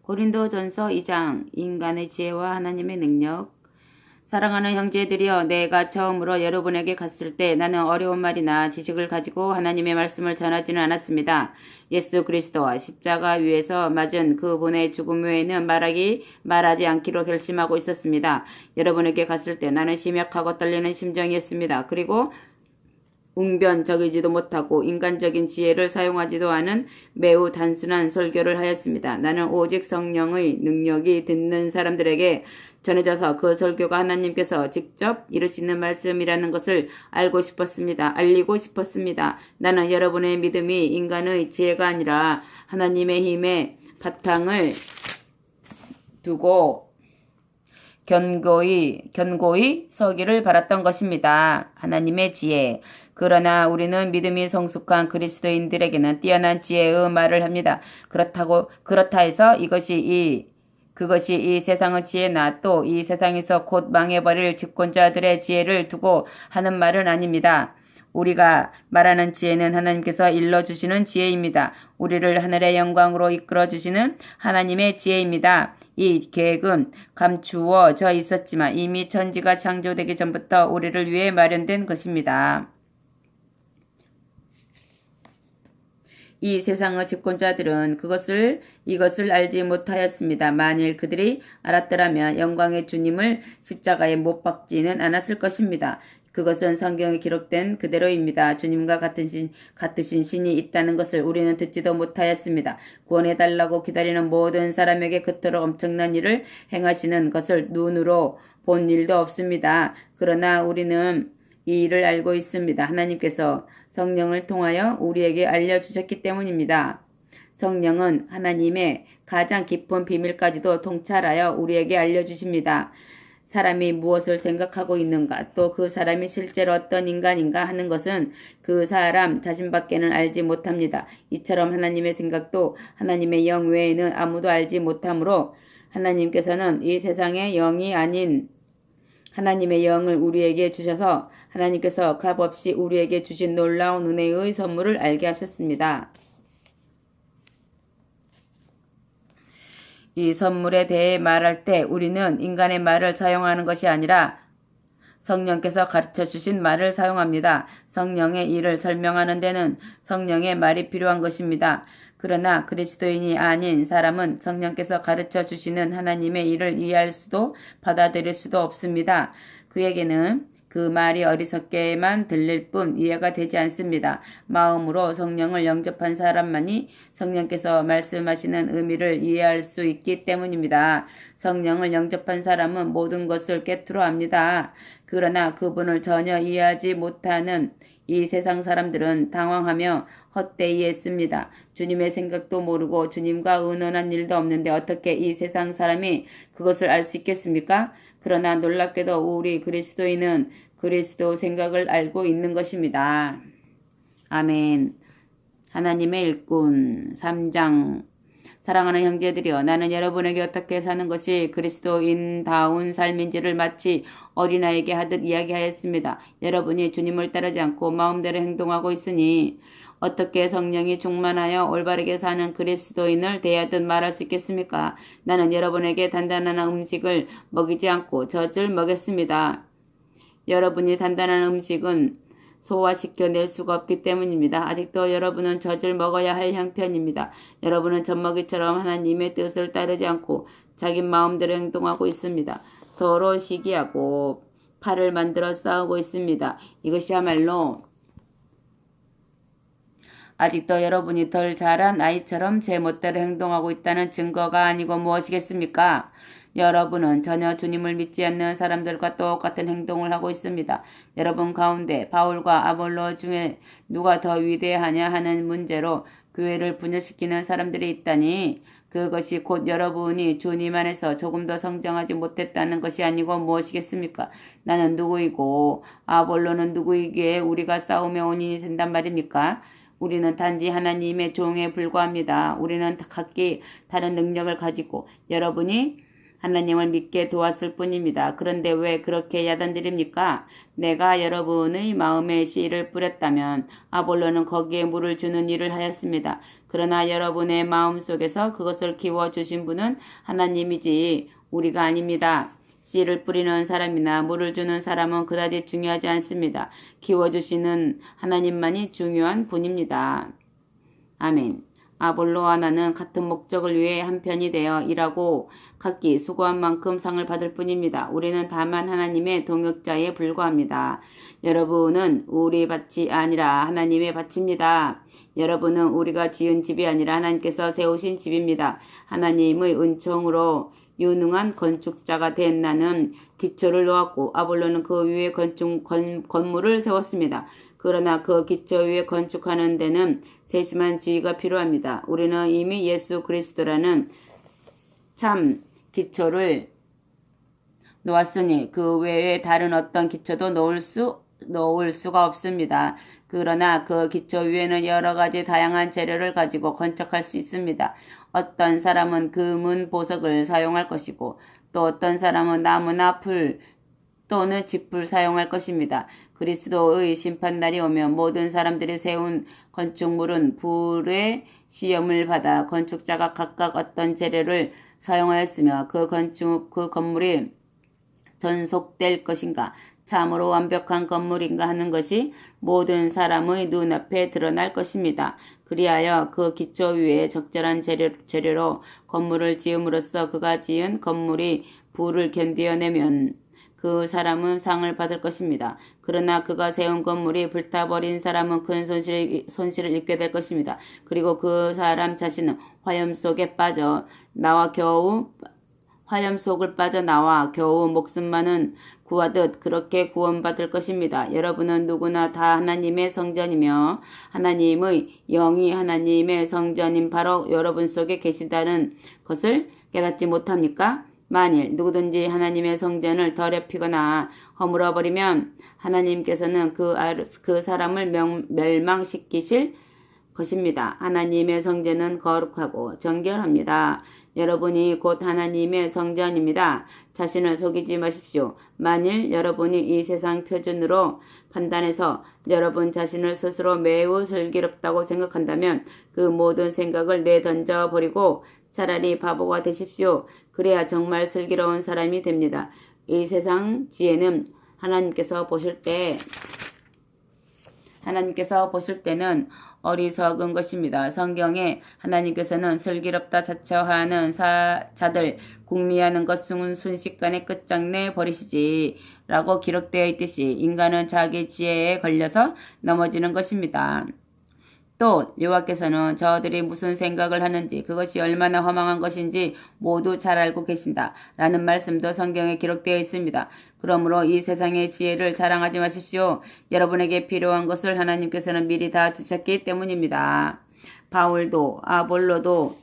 고린도전서 2장 인간의 지혜와 하나님의 능력. 사랑하는 형제들이여, 내가 처음으로 여러분에게 갔을 때 나는 어려운 말이나 지식을 가지고 하나님의 말씀을 전하지는 않았습니다. 예수 그리스도와 십자가 위에서 맞은 그분의 죽음 외에는 말하지 않기로 결심하고 있었습니다. 여러분에게 갔을 때 나는 심약하고 떨리는 심정이었습니다. 그리고 웅변적이지도 못하고 인간적인 지혜를 사용하지도 않은 매우 단순한 설교를 하였습니다. 나는 오직 성령의 능력이 듣는 사람들에게 전해져서 그 설교가 하나님께서 직접 이루시는 말씀이라는 것을 알고 싶었습니다. 알리고 싶었습니다. 나는 여러분의 믿음이 인간의 지혜가 아니라 하나님의 힘에 바탕을 두고 견고히 서기를 바랐던 것입니다. 하나님의 지혜. 그러나 우리는 믿음이 성숙한 그리스도인들에게는 뛰어난 지혜의 말을 합니다. 그렇다 해서 그것이 이 세상의 지혜나 또 이 세상에서 곧 망해버릴 집권자들의 지혜를 두고 하는 말은 아닙니다. 우리가 말하는 지혜는 하나님께서 일러주시는 지혜입니다. 우리를 하늘의 영광으로 이끌어주시는 하나님의 지혜입니다. 이 계획은 감추어져 있었지만 이미 천지가 창조되기 전부터 우리를 위해 마련된 것입니다. 이 세상의 집권자들은 이것을 알지 못하였습니다. 만일 그들이 알았더라면 영광의 주님을 십자가에 못 박지는 않았을 것입니다. 그것은 성경에 기록된 그대로입니다. 주님과 같으신 신이 있다는 것을 우리는 듣지도 못하였습니다. 구원해달라고 기다리는 모든 사람에게 그토록 엄청난 일을 행하시는 것을 눈으로 본 일도 없습니다. 그러나 우리는 이 일을 알고 있습니다. 하나님께서 성령을 통하여 우리에게 알려주셨기 때문입니다. 성령은 하나님의 가장 깊은 비밀까지도 통찰하여 우리에게 알려주십니다. 사람이 무엇을 생각하고 있는가, 또 그 사람이 실제로 어떤 인간인가 하는 것은 그 사람 자신밖에는 알지 못합니다. 이처럼 하나님의 생각도 하나님의 영 외에는 아무도 알지 못하므로 하나님께서는 이 세상의 영이 아닌 하나님의 영을 우리에게 주셔서 하나님께서 값없이 우리에게 주신 놀라운 은혜의 선물을 알게 하셨습니다. 이 선물에 대해 말할 때 우리는 인간의 말을 사용하는 것이 아니라 성령께서 가르쳐 주신 말을 사용합니다. 성령의 일을 설명하는 데는 성령의 말이 필요한 것입니다. 그러나 그리스도인이 아닌 사람은 성령께서 가르쳐 주시는 하나님의 일을 이해할 수도 받아들일 수도 없습니다. 그에게는 그 말이 어리석게만 들릴 뿐 이해가 되지 않습니다. 마음으로 성령을 영접한 사람만이 성령께서 말씀하시는 의미를 이해할 수 있기 때문입니다. 성령을 영접한 사람은 모든 것을 꿰뚫어 압니다. 그러나 그분을 전혀 이해하지 못하는 이 세상 사람들은 당황하며 헛되이 했습니다. 주님의 생각도 모르고 주님과 의논한 일도 없는데 어떻게 이 세상 사람이 그것을 알 수 있겠습니까? 그러나 놀랍게도 우리 그리스도인은 그리스도 생각을 알고 있는 것입니다. 아멘. 하나님의 일꾼 3장. 사랑하는 형제들이여, 나는 여러분에게 어떻게 사는 것이 그리스도인다운 삶인지를 마치 어린아이에게 하듯 이야기하였습니다. 여러분이 주님을 따르지 않고 마음대로 행동하고 있으니 어떻게 성령이 충만하여 올바르게 사는 그리스도인을 대하듯 말할 수 있겠습니까? 나는 여러분에게 단단한 음식을 먹이지 않고 젖을 먹였습니다. 여러분이 단단한 음식은 소화시켜낼 수가 없기 때문입니다. 아직도 여러분은 젖을 먹어야 할 형편입니다. 여러분은 젖먹이처럼 하나님의 뜻을 따르지 않고 자기 마음대로 행동하고 있습니다. 서로 시기하고 팔을 만들어 싸우고 있습니다. 이것이야말로 아직도 여러분이 덜 자란 아이처럼 제 멋대로 행동하고 있다는 증거가 아니고 무엇이겠습니까? 여러분은 전혀 주님을 믿지 않는 사람들과 똑같은 행동을 하고 있습니다. 여러분 가운데 바울과 아볼로 중에 누가 더 위대하냐 하는 문제로 교회를 분열시키는 사람들이 있다니 그것이 곧 여러분이 주님 안에서 조금 더 성장하지 못했다는 것이 아니고 무엇이겠습니까? 나는 누구이고 아볼로는 누구이기에 우리가 싸움의 원인이 된단 말입니까? 우리는 단지 하나님의 종에 불과합니다. 우리는 각기 다른 능력을 가지고 여러분이 하나님을 믿게 도왔을 뿐입니다. 그런데 왜 그렇게 야단드립니까? 내가 여러분의 마음에 씨를 뿌렸다면 아볼로는 거기에 물을 주는 일을 하였습니다. 그러나 여러분의 마음속에서 그것을 키워주신 분은 하나님이지 우리가 아닙니다. 씨를 뿌리는 사람이나 물을 주는 사람은 그다지 중요하지 않습니다. 키워주시는 하나님만이 중요한 분입니다. 아멘. 아볼로와 나는 같은 목적을 위해 한편이 되어 일하고 각기 수고한 만큼 상을 받을 뿐입니다. 우리는 다만 하나님의 동역자에 불과합니다. 여러분은 우리 밭이 아니라 하나님의 밭입니다. 여러분은 우리가 지은 집이 아니라 하나님께서 세우신 집입니다. 하나님의 은총으로 유능한 건축자가 된 나는 기초를 놓았고 아볼로는 그 위에 건물을 세웠습니다. 그러나 그 기초 위에 건축하는 데는 세심한 지휘가 필요합니다. 우리는 이미 예수 그리스도라는 참 기초를 놓았으니 그 외에 다른 어떤 기초도 놓을 수가 없습니다. 그러나 그 기초 위에는 여러 가지 다양한 재료를 가지고 건축할 수 있습니다. 어떤 사람은 금은 보석을 사용할 것이고 또 어떤 사람은 나무나 풀 또는 짚을 사용할 것입니다. 그리스도의 심판날이 오면 모든 사람들이 세운 건축물은 불의 시험을 받아 건축자가 각각 어떤 재료를 사용하였으며 그 건물이 전속될 것인가 참으로 완벽한 건물인가 하는 것이 모든 사람의 눈앞에 드러날 것입니다. 그리하여 그 기초 위에 적절한 재료로 건물을 지음으로써 그가 지은 건물이 불을 견디어내면 그 사람은 상을 받을 것입니다. 그러나 그가 세운 건물이 불타버린 사람은 큰 손실을 입게 될 것입니다. 그리고 그 사람 자신은 화염 속을 빠져나와 겨우 목숨만은 구하듯 그렇게 구원받을 것입니다. 여러분은 누구나 다 하나님의 성전이며 하나님의 영이 하나님의 성전인 바로 여러분 속에 계시다는 것을 깨닫지 못합니까? 만일 누구든지 하나님의 성전을 더럽히거나 허물어버리면 하나님께서는 그 사람을 멸망시키실 것입니다. 하나님의 성전은 거룩하고 정결합니다. 여러분이 곧 하나님의 성전입니다. 자신을 속이지 마십시오. 만일 여러분이 이 세상 표준으로 판단해서 여러분 자신을 스스로 매우 슬기롭다고 생각한다면 그 모든 생각을 내던져 버리고 차라리 바보가 되십시오. 그래야 정말 슬기로운 사람이 됩니다. 이 세상 지혜는 하나님께서 보실 때는 어리석은 것입니다. 성경에 하나님께서는 슬기롭다 자처하는 자들 궁리하는 것은 순식간에 끝장내 버리시지 라고 기록되어 있듯이 인간은 자기 지혜에 걸려서 넘어지는 것입니다. 또 여호와께서는 저들이 무슨 생각을 하는지 그것이 얼마나 허망한 것인지 모두 잘 알고 계신다 라는 말씀도 성경에 기록되어 있습니다. 그러므로 이 세상의 지혜를 자랑하지 마십시오. 여러분에게 필요한 것을 하나님께서는 미리 다 주셨기 때문입니다. 바울도 아볼로도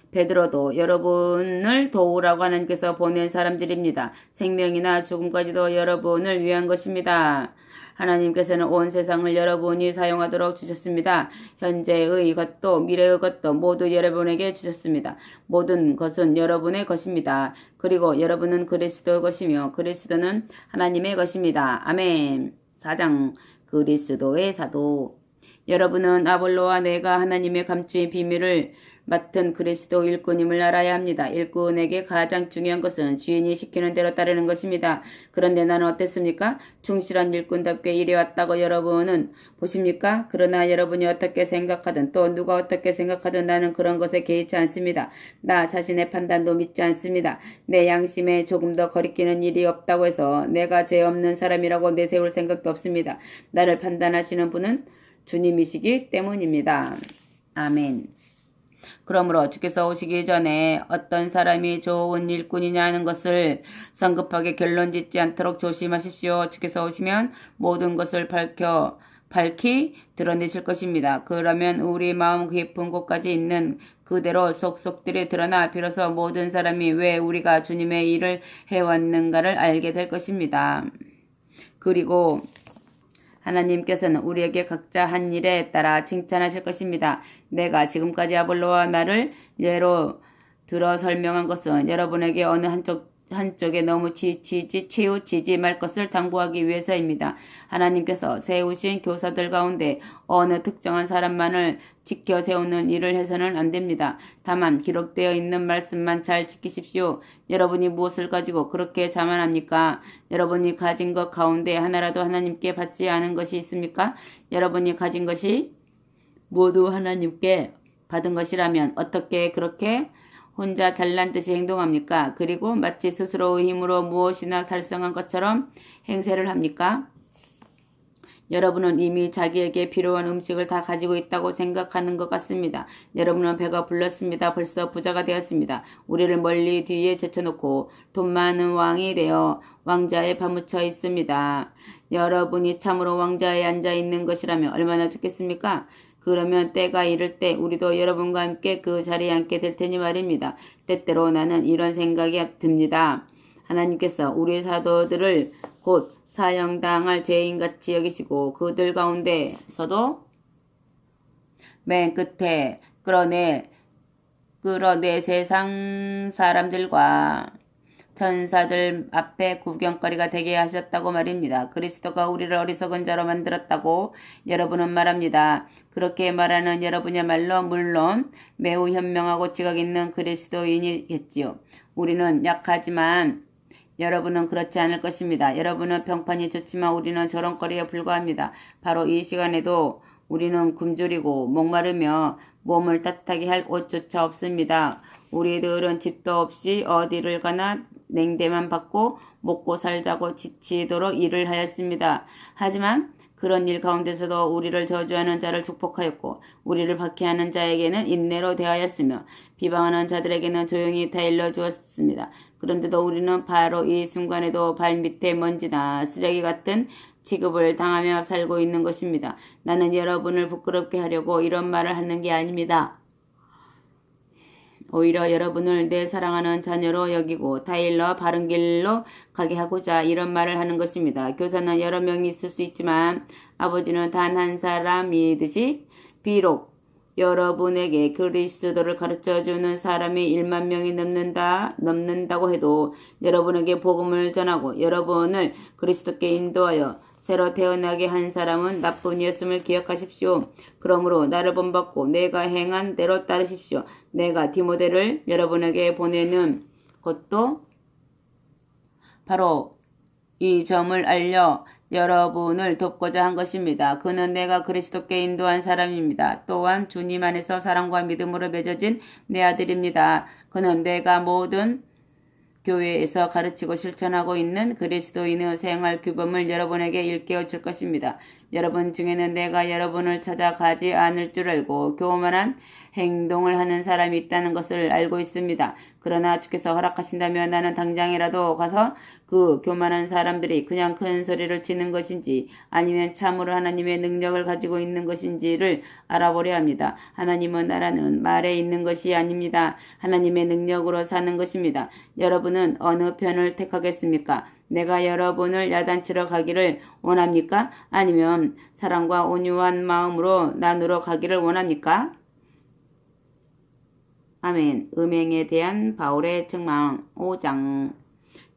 베드로도 여러분을 도우라고 하나님께서 보낸 사람들입니다. 생명이나 죽음까지도 여러분을 위한 것입니다. 하나님께서는 온 세상을 여러분이 사용하도록 주셨습니다. 현재의 것도 미래의 것도 모두 여러분에게 주셨습니다. 모든 것은 여러분의 것입니다. 그리고 여러분은 그리스도의 것이며 그리스도는 하나님의 것입니다. 아멘. 4장 그리스도의 사도. 여러분은 아볼로와 내가 하나님의 감추인 비밀을 맡은 그리스도 일꾼임을 알아야 합니다. 일꾼에게 가장 중요한 것은 주인이 시키는 대로 따르는 것입니다. 그런데 나는 어땠습니까? 충실한 일꾼답게 일해왔다고 여러분은 보십니까? 그러나 여러분이 어떻게 생각하든 또 누가 어떻게 생각하든 나는 그런 것에 개의치 않습니다. 나 자신의 판단도 믿지 않습니다. 내 양심에 조금 더 거리끼는 일이 없다고 해서 내가 죄 없는 사람이라고 내세울 생각도 없습니다. 나를 판단하시는 분은 주님이시기 때문입니다. 아멘. 그러므로 주께서 오시기 전에 어떤 사람이 좋은 일꾼이냐 하는 것을 성급하게 결론짓지 않도록 조심하십시오. 주께서 오시면 모든 것을 밝히 드러내실 것입니다. 그러면 우리 마음 깊은 곳까지 있는 그대로 속속들이 드러나 비로소 모든 사람이 왜 우리가 주님의 일을 해왔는가를 알게 될 것입니다. 그리고 하나님께서는 우리에게 각자 한 일에 따라 칭찬하실 것입니다. 내가 지금까지 아볼로와 나를 예로 들어 설명한 것은 여러분에게 어느 한쪽에 너무 치우치지 말 것을 당부하기 위해서입니다. 하나님께서 세우신 교사들 가운데 어느 특정한 사람만을 지켜 세우는 일을 해서는 안 됩니다. 다만 기록되어 있는 말씀만 잘 지키십시오. 여러분이 무엇을 가지고 그렇게 자만합니까? 여러분이 가진 것 가운데 하나라도 하나님께 받지 않은 것이 있습니까? 여러분이 가진 것이 모두 하나님께 받은 것이라면 어떻게 그렇게 혼자 잘난 듯이 행동합니까? 그리고 마치 스스로의 힘으로 무엇이나 달성한 것처럼 행세를 합니까? 여러분은 이미 자기에게 필요한 음식을 다 가지고 있다고 생각하는 것 같습니다. 여러분은 배가 불렀습니다. 벌써 부자가 되었습니다. 우리를 멀리 뒤에 제쳐놓고 돈 많은 왕이 되어 왕자에 파묻혀 있습니다. 여러분이 참으로 왕자에 앉아 있는 것이라면 얼마나 좋겠습니까? 그러면 때가 이를 때 우리도 여러분과 함께 그 자리에 앉게 될 테니 말입니다. 때때로 나는 이런 생각이 듭니다. 하나님께서 우리 사도들을 곧 사형당할 죄인같이 여기시고 그들 가운데서도 맨 끝에 끌어내 세상 사람들과 천사들 앞에 구경거리가 되게 하셨다고 말입니다. 그리스도가 우리를 어리석은 자로 만들었다고 여러분은 말합니다. 그렇게 말하는 여러분이야말로 물론 매우 현명하고 지각 있는 그리스도인이겠지요. 우리는 약하지만 여러분은 그렇지 않을 것입니다. 여러분은 평판이 좋지만 우리는 저런거리에 불과합니다. 바로 이 시간에도 우리는 굶주리고 목마르며 몸을 따뜻하게 할 옷조차 없습니다. 우리들은 집도 없이 어디를 가나 냉대만 받고 먹고 살자고 지치도록 일을 하였습니다. 하지만 그런 일 가운데서도 우리를 저주하는 자를 축복하였고 우리를 박해하는 자에게는 인내로 대하였으며 비방하는 자들에게는 조용히 타일러 주었습니다. 그런데도 우리는 바로 이 순간에도 발밑에 먼지나 쓰레기 같은 취급을 당하며 살고 있는 것입니다. 나는 여러분을 부끄럽게 하려고 이런 말을 하는 게 아닙니다. 오히려 여러분을 내 사랑하는 자녀로 여기고 타일러 바른 길로 가게 하고자 이런 말을 하는 것입니다. 교사는 여러 명이 있을 수 있지만 아버지는 단 한 사람이듯이 비록 여러분에게 그리스도를 가르쳐주는 사람이 1만 명이 넘는다고 해도 여러분에게 복음을 전하고 여러분을 그리스도께 인도하여 새로 태어나게 한 사람은 나뿐이었음을 기억하십시오. 그러므로 나를 본받고 내가 행한 대로 따르십시오. 내가 디모데를 여러분에게 보내는 것도 바로 이 점을 알려 여러분을 돕고자 한 것입니다. 그는 내가 그리스도께 인도한 사람입니다. 또한 주님 안에서 사랑과 믿음으로 맺어진 내 아들입니다. 그는 내가 모든 교회에서 가르치고 실천하고 있는 그리스도인의 생활 규범을 여러분에게 일깨워 줄 것입니다. 여러분 중에는 내가 여러분을 찾아가지 않을 줄 알고 교만한 행동을 하는 사람이 있다는 것을 알고 있습니다. 그러나 주께서 허락하신다면 나는 당장이라도 가서 그 교만한 사람들이 그냥 큰 소리를 치는 것인지 아니면 참으로 하나님의 능력을 가지고 있는 것인지를 알아보려 합니다. 하나님은 나라는 말에 있는 것이 아닙니다. 하나님의 능력으로 사는 것입니다. 여러분은 어느 편을 택하겠습니까? 내가 여러분을 야단치러 가기를 원합니까? 아니면 사랑과 온유한 마음으로 나누러 가기를 원합니까? 아멘. 음행에 대한 바울의 책망 5장.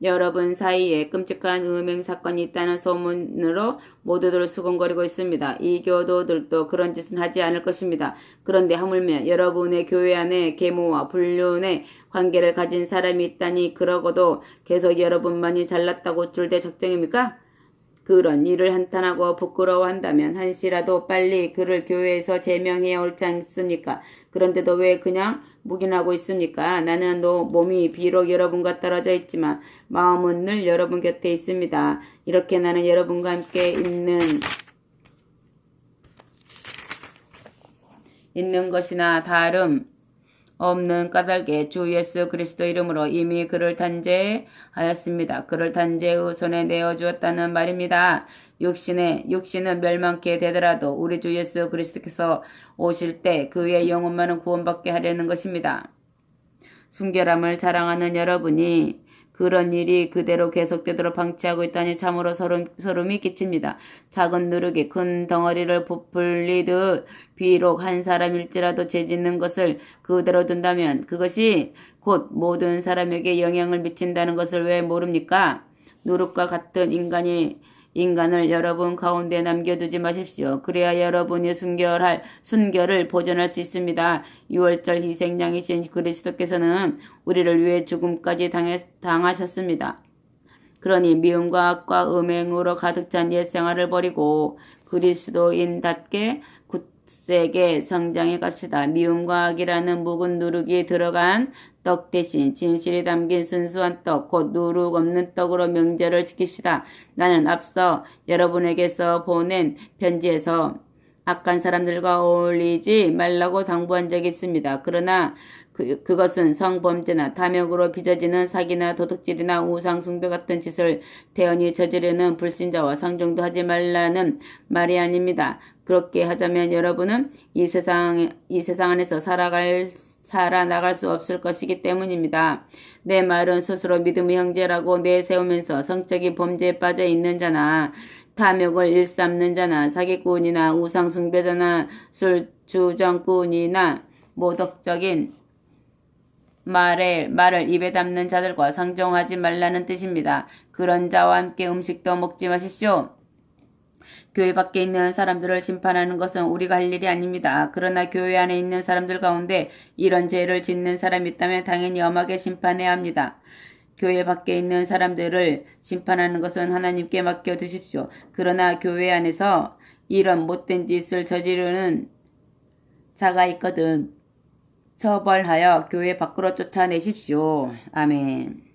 여러분 사이에 끔찍한 음행 사건이 있다는 소문으로 모두들 수군거리고 있습니다. 이 교도들도 그런 짓은 하지 않을 것입니다. 그런데 하물며 여러분의 교회 안에 계모와 불륜의 관계를 가진 사람이 있다니 그러고도 계속 여러분만이 잘났다고 줄대 작정입니까? 그런 일을 한탄하고 부끄러워한다면 한시라도 빨리 그를 교회에서 제명해야 옳지 않습니까? 그런데도 왜 그냥 묵인하고 있습니까? 나는 몸이 비록 여러분과 떨어져 있지만 마음은 늘 여러분 곁에 있습니다. 이렇게 나는 여러분과 함께 있는 것이나 다름 없는 까닭에 주 예수 그리스도 이름으로 이미 그를 단죄하였습니다. 그를 단죄의 손에 내어주었다는 말입니다. 육신은 멸망케 되더라도 우리 주 예수 그리스도께서 오실 때 그의 영혼만은 구원받게 하려는 것입니다. 순결함을 자랑하는 여러분이 그런 일이 그대로 계속되도록 방치하고 있다니 참으로 소름이 끼칩니다. 작은 누룩이 큰 덩어리를 부풀리듯 비록 한 사람일지라도 죄짓는 것을 그대로 둔다면 그것이 곧 모든 사람에게 영향을 미친다는 것을 왜 모릅니까? 누룩과 같은 인간을 여러분 가운데 남겨두지 마십시오. 그래야 여러분이 순결을 보존할 수 있습니다. 6월절 희생양이신 그리스도께서는 우리를 위해 죽음까지 당하셨습니다. 그러니 미움과 악과 음행으로 가득 찬 옛생활을 버리고 그리스도인답게 굳세게 성장해 갑시다. 미움과 악이라는 묵은 누룩이 들어간 떡 대신 진실이 담긴 순수한 떡, 곧 누룩 없는 떡으로 명절을 지킵시다. 나는 앞서 여러분에게서 보낸 편지에서 악한 사람들과 어울리지 말라고 당부한 적이 있습니다. 그러나 그것은 성범죄나 탐욕으로 빚어지는 사기나 도둑질이나 우상숭배 같은 짓을 대언이 저지르는 불신자와 상종도 하지 말라는 말이 아닙니다. 그렇게 하자면 여러분은 이 세상 안에서 살아나갈 수 없을 것이기 때문입니다. 내 말은 스스로 믿음의 형제라고 내세우면서 성적인 범죄에 빠져 있는 자나 탐욕을 일삼는 자나 사기꾼이나 우상숭배자나 술주정꾼이나 모독적인 말을 입에 담는 자들과 상종하지 말라는 뜻입니다. 그런 자와 함께 음식도 먹지 마십시오. 교회 밖에 있는 사람들을 심판하는 것은 우리가 할 일이 아닙니다. 그러나 교회 안에 있는 사람들 가운데 이런 죄를 짓는 사람이 있다면 당연히 엄하게 심판해야 합니다. 교회 밖에 있는 사람들을 심판하는 것은 하나님께 맡겨두십시오. 그러나 교회 안에서 이런 못된 짓을 저지르는 자가 있거든 처벌하여 교회 밖으로 쫓아내십시오. 아멘.